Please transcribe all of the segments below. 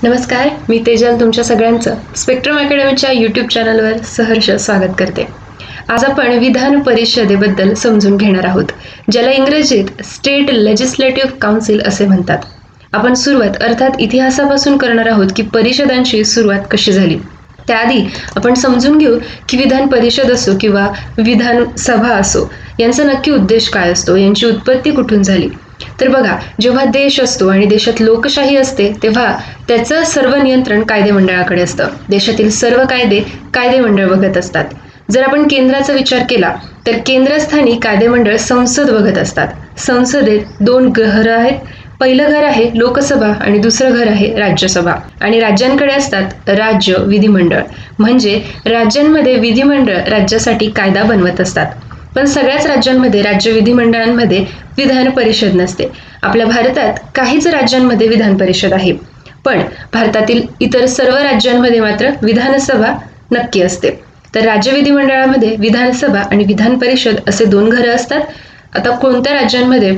नमस्कार, मी तेजल तुमच्या सगळ्यांचं स्पेक्ट्रम अकॅडमीच्या यूट्यूब चॅनलवर सहर्ष स्वागत करते. आज आपण विधान परिषदेबद्दल समजून घेणार आहोत, ज्याला इंग्रजीत स्टेट लेजिस्लेटिव्ह काउन्सिल असे म्हणतात. आपण सुरुवात अर्थात इतिहासापासून करणार आहोत की परिषदांची सुरुवात कशी झाली. त्याआधी आपण समजून घेऊ की विधान परिषद असो किंवा विधानसभा असो, यांचा नक्की उद्देश काय असतो, यांची उत्पत्ती कुठून झाली. तर बघा, जेव्हा देश असतो आणि देशात लोकशाही असते तेव्हा त्याचं सर्व नियंत्रण कायदेमंडळाकडे असतं. देशातील सर्व कायदे कायदेमंडळ बघत असतात. जर आपण केंद्राचा विचार केला तर केंद्रस्थानी कायदेमंडळ संसद बघत असतात. संसदेत 2 घरं आहेत. पहिलं घर आहे लोकसभा आणि दुसरं घर आहे राज्यसभा. आणि राज्यांकडे असतात राज्य विधिमंडळ. म्हणजे राज्यांमध्ये विधिमंडळ राज्यासाठी कायदा बनवत असतात. पण सगळ्याच राज्यांमध्ये राज्य विधिमंडळांमध्ये विधान परिषद नसते. आपल्या भारतात काहीच राज्यांमध्ये विधान परिषद आहे, पण भारतातील इतर सर्व राज्यांमध्ये मात्र विधानसभा नक्की असते. तर राज्य विधिमंडळामध्ये विधानसभा आणि विधान परिषद असे 2 घरं असतात. आता कोणत्या राज्यांमध्ये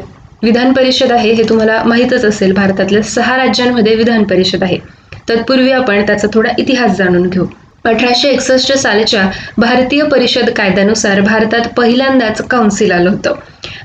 विधान परिषद आहे हे तुम्हाला माहीतच असेल. भारतातल्या 6 राज्यांमध्ये विधान परिषद आहे. तत्पूर्वी आपण त्याचा थोडा इतिहास जाणून घेऊ. 1861 सालच्या भारतीय परिषद कायद्यानुसार भारतात पहिल्यांदाच काउन्सिल आलं होतं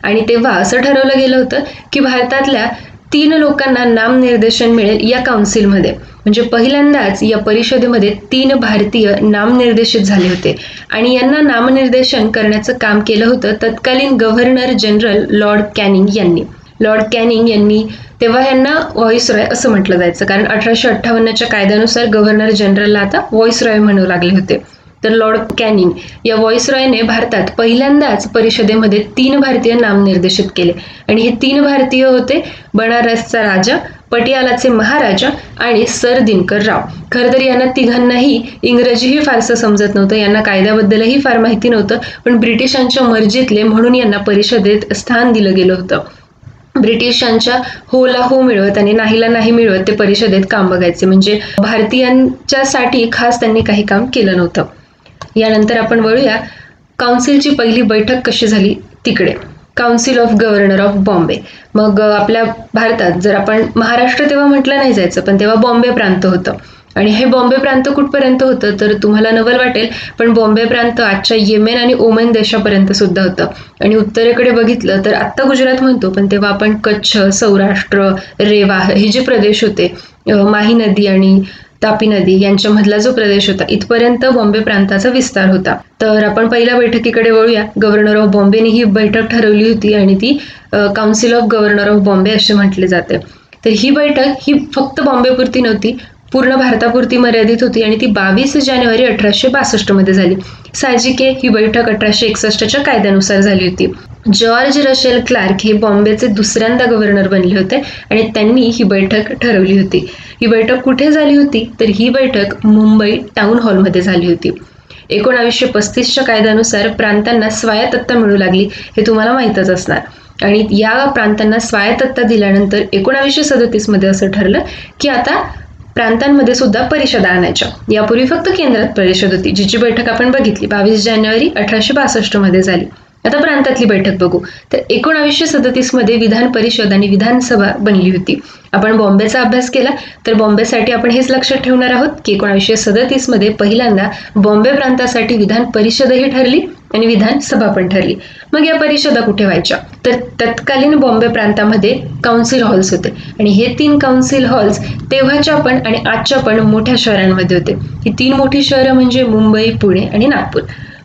आणि तेव्हा असं ठरवलं गेलं होतं की भारतातल्या 3 लोकांना नामनिर्देशन मिळेल या काउन्सिलमध्ये. म्हणजे पहिल्यांदाच या परिषदेमध्ये 3 भारतीय नामनिर्देशित झाले होते आणि यांना नामनिर्देशन करण्याचं काम केलं होतं तत्कालीन गव्हर्नर जनरल लॉर्ड कॅनिंग यांनी. लॉर्ड कॅनिंग यांनी तेव्हा यांना व्हॉइसरॉय असं म्हटलं जायचं, कारण 1858च्या कायद्यानुसार गव्हर्नर जनरलला आता व्हॉइसरॉय म्हणू लागले होते. तर लॉर्ड कॅनिंग या व्हॉइसरॉयने भारतात पहिल्यांदाच परिषदेमध्ये 3 भारतीय नामनिर्देशित केले आणि हे 3 भारतीय होते बनारसचा राजा, पटियालाचे महाराजा आणि सर दिनकर राव. खरं तर यांना तिघांनाही इंग्रजीही फारसं समजत नव्हतं, यांना कायद्याबद्दलही फार माहिती नव्हतं, पण ब्रिटिशांच्या मर्जीतले म्हणून यांना परिषदेत स्थान दिलं गेलं होतं. ब्रिटिशांच्या होला हो मिळवत आणि नाहीला नाही मिळवत ते परिषदेत काम बघायचे. म्हणजे भारतीयांच्यासाठी खास त्यांनी काही काम केलं नव्हतं. यानंतर आपण वळूया काउन्सिलची पहिली बैठक कशी झाली तिकडे. Council of governor of Bombay. मग आपल्या भारतात जर आपण महाराष्ट्र तेव्हा म्हटलं नाही जायचं, पण तेव्हा बॉम्बे प्रांत होतं. आणि हे बॉम्बे प्रांत कुठपर्यंत होतं तर तुम्हाला नवल वाटेल, पण बॉम्बे प्रांत आजच्या येमेन आणि ओमन देशापर्यंत सुद्धा होतं. आणि उत्तरेकडे बघितलं तर आत्ता गुजरात म्हणतो, पण तेव्हा आपण कच्छ, सौराष्ट्र, रेवा हे जे प्रदेश होते, माही नदी आणि तापी नदी यांच्यामधला जो प्रदेश होता, इथपर्यंत बॉम्बे प्रांताचा विस्तार होता. तर आपण पहिल्या बैठकीकडे वळूया. गव्हर्नर ऑफ बॉम्बेने ही बैठक ठरवली होती आणि ती council of governor of Bombay असे म्हटले जाते. तर ही बैठक ही फक्त बॉम्बेपुरती नव्हती, पूर्ण भारतापुरती मर्यादित होती आणि ती 22 जानेवारी 1862 मध्ये झाली. साहजिक आहे, ही बैठक 1861च्या कायद्यानुसार झाली होती. जॉर्ज रशेल क्लार्क हे बॉम्बेचे दुसऱ्यांदा गव्हर्नर बनले होते आणि त्यांनी ही बैठक ठरवली होती. ही बैठक कुठे झाली होती तर ही बैठक मुंबई टाउन हॉलमध्ये झाली होती. 1935च्या कायद्यानुसार प्रांतांना स्वायत्तता मिळू लागली, हे तुम्हाला माहीतच असणार. आणि या प्रांतांना स्वायत्तता दिल्यानंतर 1937 मध्ये असं ठरलं की आता प्रांतांमध्ये सुद्धा परिषदा आणायच्या. यापूर्वी फक्त केंद्रात परिषद होती, जिची बैठक आपण बघितली 22 जानेवारी 1862 मध्ये झाली. आता प्रांतातली बैठक बघू. तर 1937 मध्ये विधान परिषद आणि विधानसभा बनली होती. आपण बॉम्बेचा अभ्यास केला तर बॉम्बेसाठी आपण हेच लक्षात ठेवणार आहोत की 1937 मध्ये पहिल्यांदा बॉम्बे प्रांतासाठी विधान परिषदही ठरली आणि विधानसभा पण ठरली. मग या परिषदा कुठे व्हायच्या तर तत्कालीन बॉम्बे प्रांतामध्ये काउन्सिल हॉल्स होते आणि हे 3 काउन्सिल हॉल्स तेव्हाच्या पण आणि आजच्या पण मोठ्या शहरांमध्ये होते. ही 3 मोठी शहरं म्हणजे मुंबई, पुणे आणि नागपूर.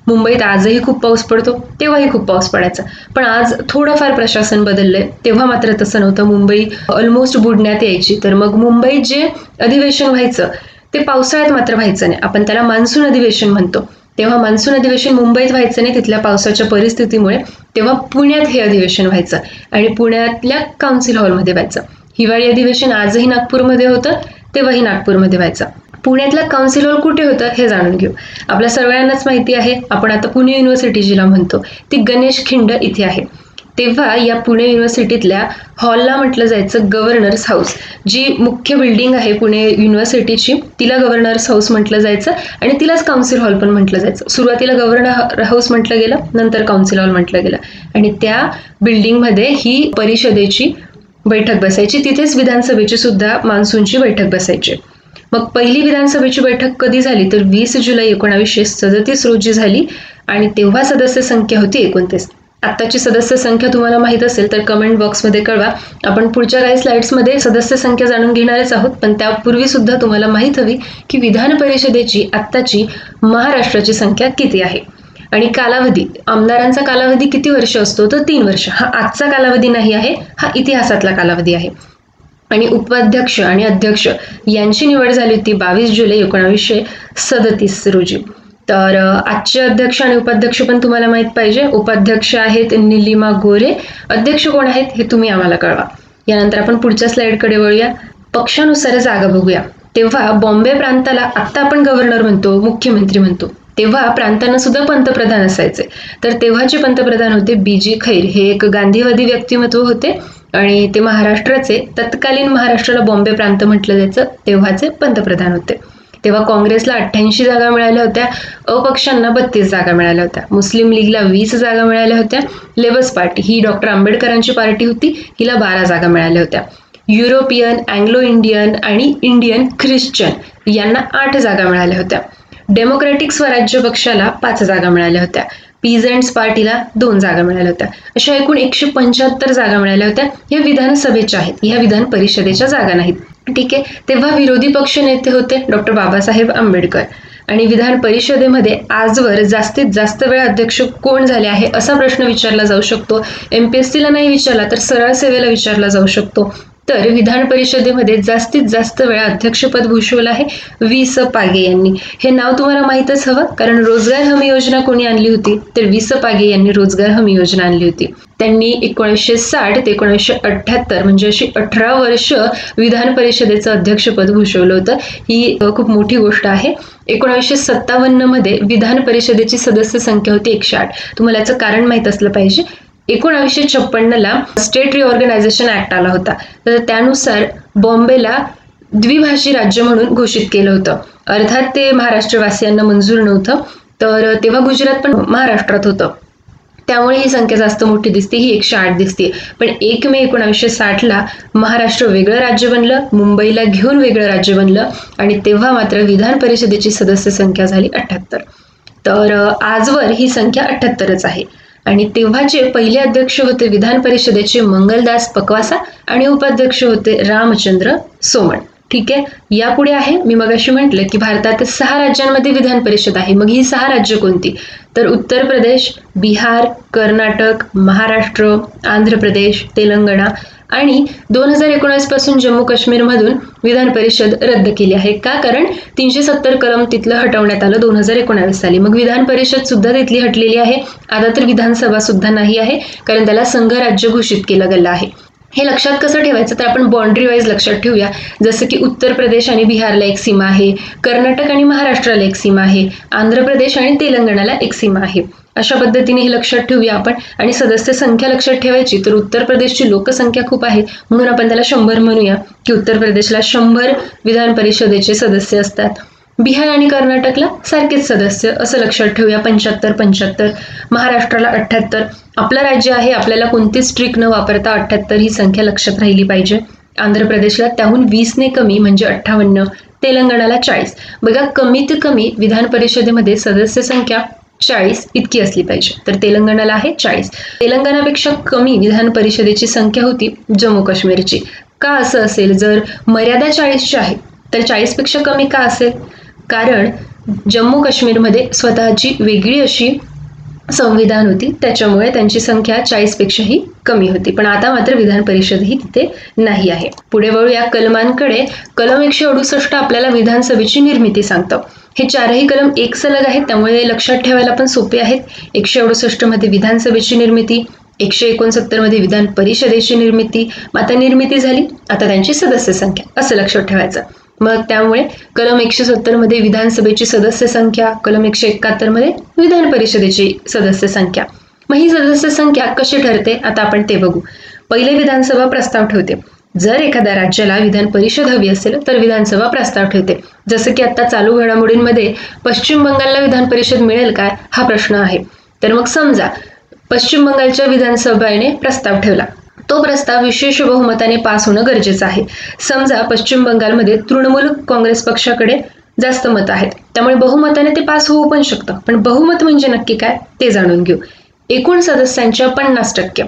मुंबईत आजही खूप पाऊस पडतो, तेव्हाही खूप पाऊस पडायचा, पण आज थोडंफार प्रशासन बदललंय. तेव्हा मात्र तसं नव्हतं. मुंबई ऑलमोस्ट बुडण्यात यायची. तर मग मुंबईत जे अधिवेशन व्हायचं ते पावसाळ्यात मात्र व्हायचं नाही. आपण त्याला मान्सून अधिवेशन म्हणतो. तेव्हा मान्सून अधिवेशन मुंबईत व्हायचं नाही तिथल्या पावसाच्या परिस्थितीमुळे. तेव्हा पुण्यात हे अधिवेशन व्हायचं आणि पुण्यातल्या काउन्सिल हॉलमध्ये व्हायचं. हिवाळी अधिवेशन आजही नागपूरमध्ये होतं, तेव्हाही नागपूरमध्ये व्हायचं. पुण्यातला काउन्सिल हॉल कुठे होतं हे जाणून घेऊ. आपल्या सगळ्यांनाच माहिती आहे, आपण आता पुणे युनिव्हर्सिटी जिला म्हणतो ती गणेश खिंड इथे आहे. तेव्हा या पुणे युनिव्हर्सिटीतल्या हॉलला म्हटलं जायचं गव्हर्नर्स हाऊस. जी मुख्य बिल्डिंग आहे पुणे युनिव्हर्सिटीची तिला गव्हर्नर्स हाऊस म्हटलं जायचं आणि तिलाच काउन्सिल हॉल पण म्हटलं जायचं. सुरुवातीला गव्हर्नर हाऊस म्हटलं गेलं, नंतर काउन्सिल हॉल म्हटलं गेलं आणि त्या बिल्डिंगमध्ये ही परिषदेची बैठक बसायची. तिथेच विधानसभेची सुद्धा मान्सूनची बैठक बसायची. मग पहिली विधानसभेची बैठक कधी झाली तर 20 जुलै 1937 रोजी झाली आणि तेव्हा सदस्य संख्या होती 29. आत्ताची सदस्य संख्या तुम्हाला माहित असेल तर कमेंट बॉक्समध्ये कळवा. आपण पुढच्या काही स्लाइड्समध्ये सदस्य संख्या जाणून घेणारच आहोत, पण त्यापूर्वी सुद्धा तुम्हाला माहित हवी की विधान परिषदेची आत्ताची महाराष्ट्राची संख्या किती आहे. आणि कालावधी, आमदारांचा कालावधी किती वर्ष असतो तर 3 वर्ष. हा आजचा कालावधी नाही आहे, हा इतिहासातला कालावधी आहे. आणि उपाध्यक्ष आणि अध्यक्ष यांची निवड झाली होती 22 जुलै 1937 रोजी. तर आजचे अध्यक्ष आणि उपाध्यक्ष पण तुम्हाला माहित पाहिजे. उपाध्यक्ष आहेत निलिमा गोरे, अध्यक्ष कोण आहेत हे तुम्ही आम्हाला कळवा. यानंतर आपण पुढच्या स्लाइडकडे वळूया. पक्षानुसार जागा बघूया. तेव्हा बॉम्बे प्रांताला आत्ता आपण गव्हर्नर म्हणतो, मुख्यमंत्री म्हणतो, तेव्हा प्रांतांना सुद्धा पंतप्रधान असायचे. तर तेव्हाचे पंतप्रधान होते BG खैर. हे एक गांधीवादी व्यक्तिमत्व होते आणि ते महाराष्ट्राचे, तत्कालीन महाराष्ट्राला बॉम्बे प्रांत म्हटलं जायचं, तेव्हाचे पंतप्रधान होते. तेव्हा काँग्रेसला 88 जागा मिळाल्या होत्या, अपक्षांना 32 जागा मिळाल्या होत्या, मुस्लिम लीगला 20 जागा मिळाल्या होत्या, लेबर्स पार्टी ही डॉक्टर आंबेडकरांची पार्टी होती, हिला 12 जागा मिळाल्या होत्या. युरोपियन, अँग्लो इंडियन आणि इंडियन ख्रिश्चन यांना 8 जागा मिळाल्या होत्या. डेमोक्रॅटिक स्वराज्य पक्षाला 5 जागा मिळाल्या होत्या. पीझंट्स पार्टीला 2 जागा मिळाल्या होत्या. अशा एकूण 175 जागा मिळाल्या होत्या. या विधानसभेच्या आहेत, ह्या विधान परिषदेच्या जागा नाहीत. ठीक आहे. तेव्हा विरोधी पक्ष नेते होते डॉक्टर बाबासाहेब आंबेडकर. आणि विधान परिषदेमध्ये आजवर जास्तीत जास्त वेळा अध्यक्ष कोण झाले आहे असा प्रश्न विचारला जाऊ शकतो. MPSCला नाही विचारला तर सरळ सेवेला विचारला जाऊ शकतो. तर विधान परिषदेमध्ये जास्तीत जास्त वेळा अध्यक्षपद भूषवलं आहे वि.स. पागे यांनी. हे नाव तुम्हाला माहीतच हवं, कारण रोजगार हमी योजना कोणी आणली होती तर वि.स. पागे यांनी रोजगार हमी योजना आणली होती. त्यांनी 1960 ते 1978 म्हणजे अशी 18 वर्ष विधान परिषदेचं अध्यक्षपद भूषवलं होतं. ही खूप मोठी गोष्ट आहे. 1957 मध्ये विधान परिषदेची सदस्य संख्या होती 108. तुम्हाला याचं कारण माहीत असलं पाहिजे. 1956ला स्टेट रिऑर्गनायझेशन ऍक्ट आला होता, तर त्यानुसार बॉम्बेला द्विभाषी राज्य म्हणून घोषित केलं होतं. अर्थात ते महाराष्ट्रवासियांना मंजूर नव्हतं, तर तेव्हा गुजरात पण महाराष्ट्रात होतं, त्यामुळे ही संख्या जास्त मोठी दिसते, ही 108 दिसते. पण 1 मे 1960ला महाराष्ट्र वेगळं राज्य बनलं, मुंबईला घेऊन वेगळं राज्य बनलं आणि तेव्हा मात्र विधान परिषदेची सदस्य संख्या झाली 78. तर आजवर ही संख्या 78च आहे. आणि तेव्हाचे पहिले अध्यक्ष होते विधान परिषदेचे मंगलदास पकवासा आणि उपाध्यक्ष होते रामचंद्र सोमण. ठीक आहे. यापुढे आहे, मी मगाशी म्हटलं की भारतात 6 राज्यांमध्ये विधान परिषद आहे. मग ही 6 राज्य कोणती तर उत्तर प्रदेश, बिहार, कर्नाटक, महाराष्ट्र, आंध्र प्रदेश, तेलंगणा आणि 2019 पासून जम्मू काश्मीरमधून विधान परिषद रद्द केली आहे. का? कारण 370 कलम तिथलं हटवण्यात आलं 2019 साली. मग विधान परिषद सुद्धा तिथली हटलेली आहे. आता तर विधानसभा सुद्धा नाही आहे, कारण त्याला संघ राज्य घोषित केलं गेलं आहे. हे लक्षात कसं ठेवायचं तर आपण बाउंड्री वाईज लक्षात ठेवूया. जसं की उत्तर प्रदेश आणि बिहारला एक सीमा आहे, कर्नाटक आणि महाराष्ट्राला एक सीमा आहे, आंध्र प्रदेश आणि तेलंगणाला एक सीमा आहे. अशा पद्धतीने हे लक्षात ठेवूया आपण. आणि सदस्य संख्या लक्षात ठेवायची तर उत्तर प्रदेशची लोकसंख्या खूप आहे म्हणून आपण त्याला 100 म्हणूया की उत्तर प्रदेशला 100 विधान परिषदेचे सदस्य असतात. बिहार आणि कर्नाटकला सारखेच सदस्य असं लक्षात ठेवूया, 75. महाराष्ट्राला 78. आपलं राज्य आहे, आपल्याला कोणतीच ट्रिक न वापरता 78 ही संख्या लक्षात राहिली पाहिजे. आंध्र प्रदेशला त्याहून 20 ने कमी म्हणजे 58. तेलंगणाला 40. बघा, कमीत कमी विधान परिषदेमध्ये सदस्य संख्या 40 इतकी असली पाहिजे, तर तेलंगणाला आहे 40. तेलंगणापेक्षा कमी विधान परिषदेची संख्या होती जम्मू काश्मीरची. का असं असेल? जर मर्यादा 40ची आहे तर 40 पेक्षा कमी का असेल? कारण जम्मू काश्मीरमध्ये स्वतःची वेगळी अशी संविधान होती, त्याच्यामुळे त्यांची संख्या 40 पेक्षाही कमी होती. पण आता मात्र विधान परिषद ही तिथे नाही आहे. पुढे वळूया कलमांकडे. कलम 168 आपल्याला विधानसभेची निर्मिती सांगतं. हे 4ही कलम एक सलग आहेत, त्यामुळे लक्षात ठेवायला पण सोपे आहेत. 168 मध्ये विधानसभेची निर्मिती, 169 मध्ये विधान परिषदेची निर्मिती. आता निर्मिती झाली, आता त्यांची सदस्य संख्या, असं लक्षात ठेवायचं. मग त्यामुळे कलम 170 मध्ये विधानसभेची सदस्य संख्या, कलम 171 मध्ये विधान परिषदेची सदस्य संख्या. मग ही सदस्य संख्या कशी ठरते आता आपण ते बघू. पहिले विधानसभा प्रस्ताव ठेवते. जर एखाद्या राज्याला विधान परिषद हवी असेल तर विधानसभा प्रस्ताव ठेवते. जसं की आता चालू घडामोडींमध्ये पश्चिम बंगालला विधान परिषद मिळेल काय हा प्रश्न आहे. तर मग समजा पश्चिम बंगालच्या विधानसभेने प्रस्ताव ठेवला, तो प्रस्ताव विशेष बहुमताने पास होणं गरजेचं आहे. समजा पश्चिम बंगालमध्ये तृणमूल काँग्रेस पक्षाकडे जास्त मत आहेत, त्यामुळे बहुमताने ते पास होऊ पण शकतं. पण बहुमत म्हणजे नक्की काय ते जाणून घेऊ. एकूण सदस्यांच्या 50%.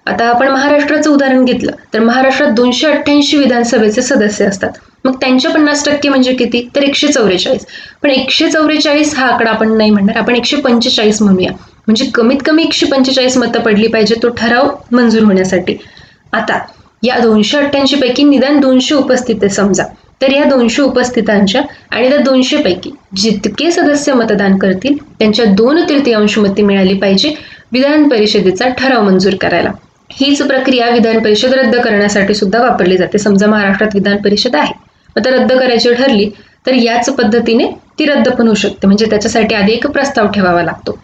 आता आपण महाराष्ट्राचं उदाहरण घेतलं तर महाराष्ट्रात 288 विधानसभेचे सदस्य असतात. मग त्यांच्या 50% म्हणजे किती, तर 144. पण 144 हा आकडा आपण नाही म्हणणार, आपण 145 म्हणूया. म्हणजे कमीत कमी 145 मतं पडली पाहिजे तो ठराव मंजूर होण्यासाठी. आता या 288 पैकी निदान 200 उपस्थित आहे समजा, तर या 200 उपस्थितांच्या आणि त्या 200 पैकी जितके सदस्य मतदान करतील त्यांच्या 2/3 मते मिळाली पाहिजे विधान परिषदेचा ठराव मंजूर करायला. हीच प्रक्रिया विधान परिषद रद्द करण्यासाठी सुद्धा वापरली जाते. समजा महाराष्ट्रात विधान परिषद आहे, आता रद्द करायची ठरली तर याच पद्धतीने ती रद्द पण होऊ शकते. म्हणजे त्याच्यासाठी आधी एक प्रस्ताव ठेवावा लागतो.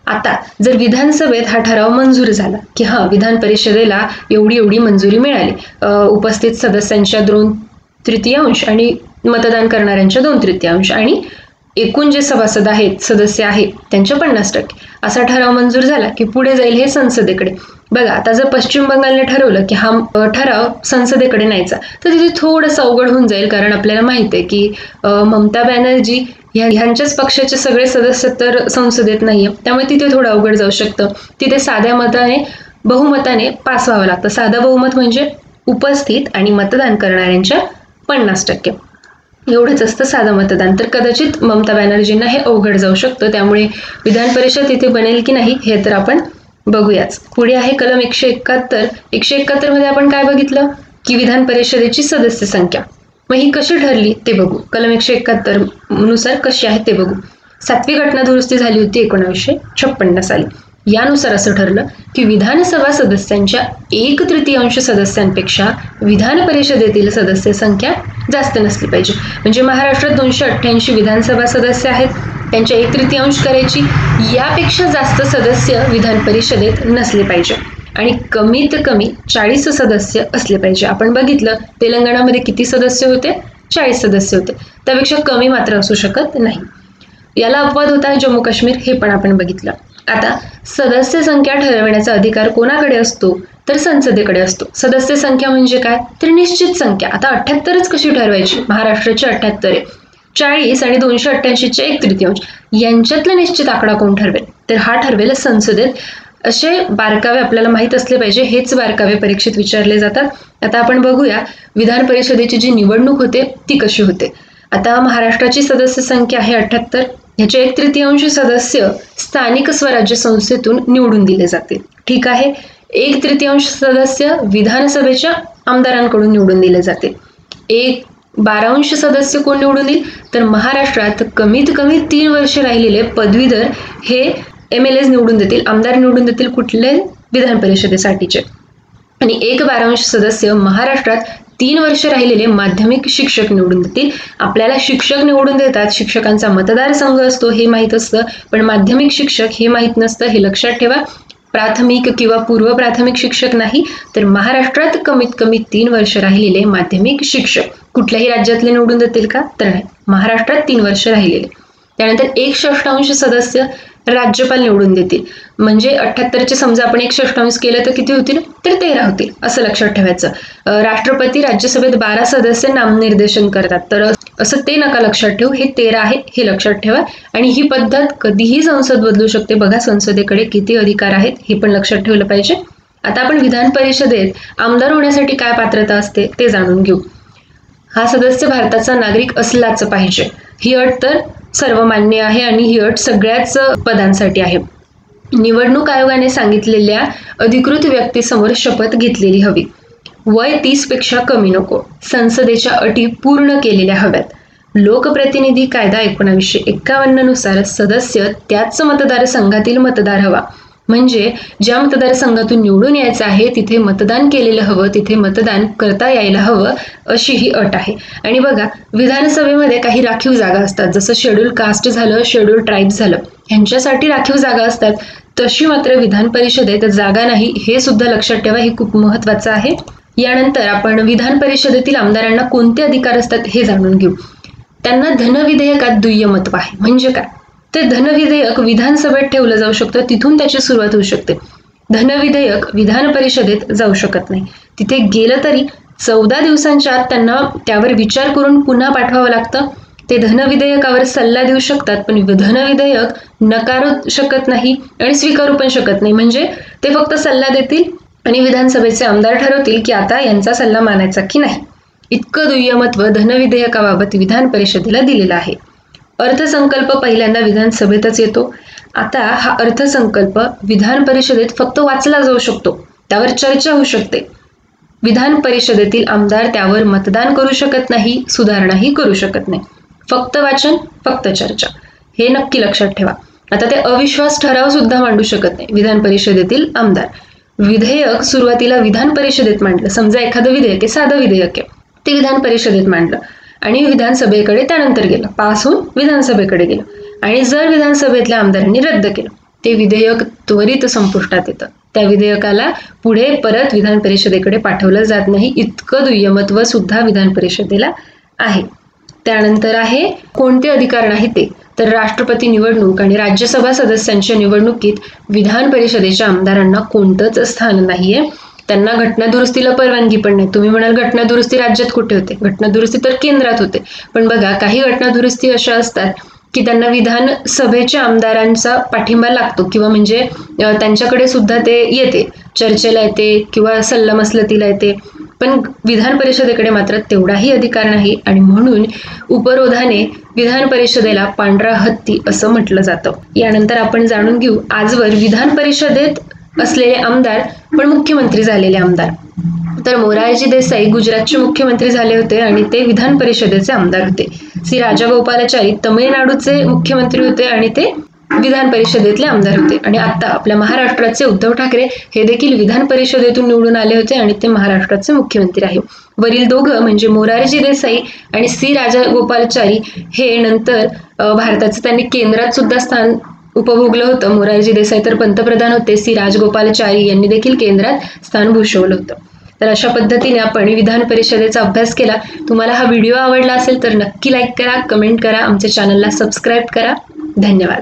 आता जर विधानसभेत हा ठराव मंजूर झाला की विधान परिषदेला एवढी मंजुरी मिळाली, उपस्थित सदस्यांच्या 2/3 आणि मतदान करणाऱ्यांच्या 2/3 आणि एकूण जे सभासद आहेत, सदस्य आहेत त्यांच्या 50%, असा ठराव मंजूर झाला की पुढे जाईल हे संसदेकडे. बघा, आता जर पश्चिम बंगालने ठरवलं की हा ठराव संसदेकडे न्यायचा तर तिथे थोडंसं अवघड होऊन जाईल. कारण आपल्याला माहिती आहे की ममता बॅनर्जी ह्यांच्याच पक्षाचे सगळे सदस्य तर संसदेत नाहीये, त्यामुळे तिथे थोडं अवघड जाऊ शकतं. तिथे साध्या बहुमताने पास व्हावं लागतं. साधं बहुमत म्हणजे उपस्थित आणि मतदान करणाऱ्यांच्या 50%, एवढंच असतं साधं मतदान. तर कदाचित ममता बॅनर्जींना हे अवघड जाऊ शकतं. त्यामुळे विधान परिषद इथे बनेल की नाही हे तर आपण बघूयाच. पुढे आहे कलम 171. 171 मध्ये आपण काय बघितलं की विधान परिषदेची सदस्य संख्या. मग ही कशी ठरली ते बघू. कलम 171 नुसार कशी आहे ते बघू. 7वी घटना दुरुस्ती झाली होती 1956 साली. यानुसार असं ठरलं की विधानसभा सदस्यांच्या 1/3 सदस्यांपेक्षा विधान परिषदेतील सदस्य संख्या जास्त नसली पाहिजे. म्हणजे महाराष्ट्रात 288 विधानसभा सदस्य आहेत, त्यांच्या 1/3 करायची, यापेक्षा जास्त सदस्य विधान परिषदेत नसले पाहिजे आणि कमीत कमी 40 सदस्य असले पाहिजे. आपण बघितलं तेलंगणामध्ये किती सदस्य होते, 40 सदस्य होते, त्यापेक्षा कमी मात्र असू शकत नाही. याला अपवाद होता जम्मू काश्मीर, हे पण आपण बघितलं. आता सदस्य संख्या ठरवण्याचा अधिकार कोणाकडे असतो, तर संसदेकडे असतो. सदस्य संख्या म्हणजे काय, तर निश्चित संख्या. आता 78च कशी ठरवायची, महाराष्ट्राची 78 आहे, 40 आणि 288चे 1/3 यांच्यातला निश्चित आकडा कोण ठरवेल, तर हा ठरवेल संसदेत. असे बारकावे आपल्याला माहीत असले पाहिजे, हेच बारकावे परीक्षेत विचारले जातात. आता आपण बघूया विधान परिषदेची जी निवडणूक होते ती कशी होते. आता महाराष्ट्राची सदस्य संख्या आहे 78, ह्याचे 1/3 सदस्य स्थानिक स्वराज्य संस्थेतून निवडून दिले जातील. ठीक आहे, 1/3 सदस्य विधानसभेच्या आमदारांकडून निवडून दिले जातील. 1/12 सदस्य कोण निवडून देईल, तर महाराष्ट्रात कमीत कमी 3 वर्ष राहिलेले पदवीधर हे MLAs निवडून देतील, आमदार निवडून देतील कुठले, विधान परिषदेसाठीचे. आणि 1/12 सदस्य महाराष्ट्रात 3 वर्ष राहिलेले माध्यमिक शिक्षक निवडून देतील. आपल्याला शिक्षक निवडून देतात, शिक्षकांचा मतदारसंघ असतो हे माहीत असतं, पण माध्यमिक शिक्षक हे माहीत नसतं, हे लक्षात ठेवा. प्राथमिक किंवा पूर्व प्राथमिक शिक्षक नाही, तर महाराष्ट्रात कमीत कमी 3 वर्ष राहिलेले माध्यमिक शिक्षक. कुठल्याही राज्यातले निवडून देतील का, तर नाही, महाराष्ट्रात 3 वर्ष राहिलेले. त्यानंतर 1/6 सदस्य राज्यपाल निवडून देतील. म्हणजे 78चे समजा आपण 1/6 केलं तर किती होतील, तर 13 होतील, असं लक्षात ठेवायचं. राष्ट्रपती राज्यसभेत 12 सदस्य नामनिर्देशन करतात, तर असं ते नका लक्षात ठेवू, हे 13 आहे हे लक्षात ठेवा. आणि ही पद्धत कधीही संसद बदलू शकते. बघा संसदेकडे किती अधिकार आहेत हे पण लक्षात ठेवलं पाहिजे. आता आपण विधान परिषदेत आमदार होण्यासाठी काय पात्रता असते ते जाणून घेऊ. हा सदस्य भारताचा नागरिक असलाच पाहिजे, ही अट तर सर्वमान्य आहे आणि ही अट सगळ्याच पदांसाठी आहे. निवडणूक आयोगाने सांगितलेल्या अधिकृत व्यक्तीसमोर शपथ घेतलेली हवी. वय 30 पेक्षा कमी नको. संसदेच्या अटी पूर्ण केलेल्या हव्यात. लोकप्रतिनिधी कायदा 1951 नुसार सदस्य त्याच मतदारसंघातील मतदार हवा. म्हणजे ज्या मतदारसंघातून निवडून यायचं आहे तिथे मतदान केलेलं हवं, तिथे मतदान करता यायला हवं, अशी ही अट आहे. आणि बघा विधानसभेमध्ये काही राखीव जागा असतात, जसं शेड्यूल कास्ट झालं, शेड्यूल ट्राईब झालं, ह्यांच्यासाठी राखीव जागा असतात. तशी मात्र विधान परिषदेत जागा नाही, हे सुद्धा लक्षात ठेवा, हे खूप महत्वाचं आहे. यानंतर आपण विधान परिषदेतील आमदारांना कोणते अधिकार असतात हे जाणून घेऊ. त्यांना धनविधेयकात दुय्यमत्व आहे. म्हणजे काय, ते धनविधेयक विधानसभेत ठेवलं जाऊ शकतं, तिथून त्याची सुरुवात होऊ शकते. धनविधेयक विधान परिषदेत जाऊ शकत नाही. तिथे गेलं तरी 14 दिवसांच्या आत त्यांना त्यावर विचार करून पुन्हा पाठवावं लागतं. ते धनविधेयकावर सल्ला देऊ शकतात, पण धनविधेयक नकारू शकत नाही आणि स्वीकारू पण शकत नाही. म्हणजे ते फक्त सल्ला देतील आणि विधानसभेचे आमदार ठरवतील की आता यांचा सल्ला मानायचा की नाही. इतकं दुय्यमत्व धनविधेयकाबाबत विधान परिषदेला दिलेलं आहे. अर्थसंकल्प पहिल्यांदा विधानसभेतच येतो. आता हा अर्थसंकल्प विधान परिषदेत फक्त वाचला जाऊ शकतो, त्यावर चर्चा होऊ शकते. विधान परिषदेतील आमदार त्यावर मतदान करू शकत नाही, सुधारणाही करू शकत नाही. फक्त वाचन, फक्त चर्चा, हे नक्की लक्षात ठेवा. आता ते अविश्वास ठराव सुद्धा मांडू शकत नाही विधान परिषदेतील आमदार. विधेयक सुरुवातीला विधान परिषदेत मांडलं, समजा एखादं विधेयक आहे, साधं विधेयक आहे, ते विधान परिषदेत मांडलं आणि विधानसभेकडे त्यानंतर गेलं, पास होऊन विधानसभेकडे गेलं आणि जर विधानसभेतल्या आमदारांनी रद्द केलं, ते विधेयक त्वरित संपुष्टात येतं. त्या विधेयकाला पुढे परत विधान परिषदेकडे पाठवलं जात नाही. इतकं दुय्यमत्व सुद्धा विधान परिषदेला आहे. त्यानंतर आहे कोणते अधिकार नाही ते, तर राष्ट्रपती निवडणूक आणि राज्यसभा सदस्यांच्या निवडणुकीत विधान परिषदेच्या आमदारांना कोणतंच स्थान नाहीये. त्यांना घटनादुरुस्तीला परवानगी पण नाही. तुम्ही म्हणाल घटनादुरुस्ती राज्यात कुठे होते? घटनादुरुस्ती तर केंद्रात होते. पण बघा, काही घटनादुरुस्ती अशा असतात की त्यांना विधानसभेच्या आमदारांचा पाठिंबा लागतो किंवा म्हणजे त्यांच्याकडे सुद्धा ते येते, चर्चेला येते किंवा सल्लामसलतीला येते. पण विधान परिषदेकडे मात्र तेवढाही अधिकार नाही आणि म्हणून उपरोधाने विधान परिषदेला पांढरा हत्ती असं म्हटलं जातं. यानंतर आपण जाणून घेऊ आजवर विधान परिषदेत असलेले आमदार पण मुख्यमंत्री झालेले आमदार. तर मोरारजी देसाई गुजरातचे मुख्यमंत्री झाले होते आणि ते विधान परिषदेचे आमदार होते. सी राजागोपालाचारी तमिळनाडूचे मुख्यमंत्री होते आणि ते विधान परिषदेतले आमदार होते. आणि आता आपल्या महाराष्ट्राचे उद्धव ठाकरे हे देखील विधान परिषदेतून निवडून आले होते आणि ते महाराष्ट्राचे मुख्यमंत्री आहे. वरील दोघं म्हणजे मोरारजी देसाई आणि सी राजागोपालाचारी हे नंतर भारताचं त्यांनी केंद्रात सुद्धा स्थान उपभोगलं होतं. मोरारजी देसाई तर पंतप्रधान होते, सी राजगोपालाचारी यांनी देखील केंद्रात स्थान भूषवलं होतं. तर अशा पद्धतीने आपण विधान परिषदेचा अभ्यास केला. तुम्हाला हा व्हिडिओ आवडला असेल तर नक्की लाईक करा, कमेंट करा, आमच्या चॅनलला सबस्क्राईब करा. धन्यवाद.